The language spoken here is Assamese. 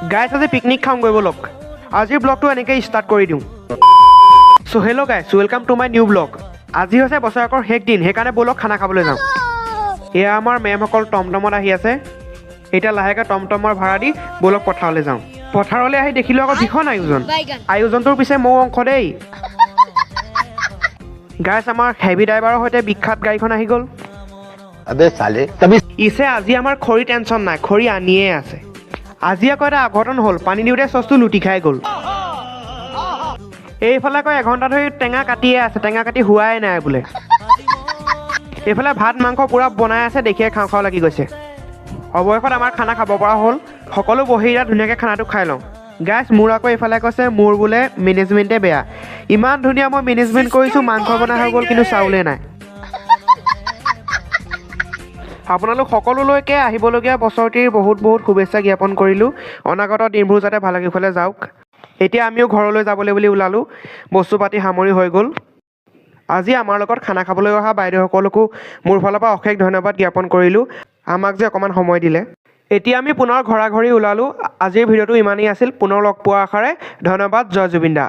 গাইছ আজি পিকনিক খাম গৈ বলক আজিৰ ব্লগটো এনেকৈ ষ্টাৰ্ট কৰি দিওঁ so' hello' guys welcome to my new blog আজি হৈছে বছৰেকৰ শেষ দিন সেইকাৰণে বলক খানা খাবলৈ যাওঁ এয়া আমাৰ মেমসকল টমটমত আহি আছে এতিয়া লাহেকৈ টমটমৰ ভাড়া দি বলক পথাৰলৈ যাওঁ পথাৰলৈ আহি দেখিলোঁ আকৌ ভীষণ আয়োজনটোৰ পিছে ময়ো অংশ দেই গাইছ আমাৰ হেভি ড্ৰাইভাৰৰ সৈতে বিখ্যাত গাড়ীখন আহি গ'ল ইছে আজি আমাৰ খৰি টেনশ্যন নাই খৰি আনিয়ে আছে আজি আকৌ এটা অঘটন হ'ল পানী দিওঁতে চচটো লুটি খাই গ'ল এইফালে আকৌ এঘণ্টা ধৰি টেঙা কাটিয়ে আছে টেঙা কাটি হোৱাই নাই বোলে এইফালে ভাত মাংস পূৰা বনাই আছে দেখিয়ে খাওঁ খাওঁ লাগি গৈছে অৱশেষত আমাৰ খানা খাব পৰা হ'ল সকলো বহি ইয়াত ধুনীয়াকৈ খানাটো খাই লওঁ গাইছ মোৰ আকৌ এইফালে কৈছে মোৰ বোলে মেনেজমেণ্টে বেয়া ইমান ধুনীয়া মই মেনেজমেণ্ট কৰিছোঁ মাংস বনাই হৈ গ'ল কিন্তু চাউলে নাই আপোনালোক সকলোলৈকে আহিবলগীয়া বছৰটিৰ বহুত বহুত শুভেচ্ছা জ্ঞাপন কৰিলোঁ অনাগত দিনবোৰ যাতে ভালে কুশলে যাওক এতিয়া আমিও ঘৰলৈ যাবলৈ বুলি ওলালোঁ বস্তু পাতি সামৰি হৈ গ'ল আজি আমাৰ লগত খানা খাবলৈ অহা বাইদেউসকলকো মোৰ ফালৰ পৰা অশেষ ধন্যবাদ জ্ঞাপন কৰিলোঁ আমাক যে অকণমান সময় দিলে এতিয়া আমি পুনৰ ঘৰা ঘৰি ওলালোঁ আজিৰ ভিডিঅ'টো ইমানেই আছিল পুনৰ লগ পোৱাৰ আশাৰে ধন্যবাদ জয় জুবিন দা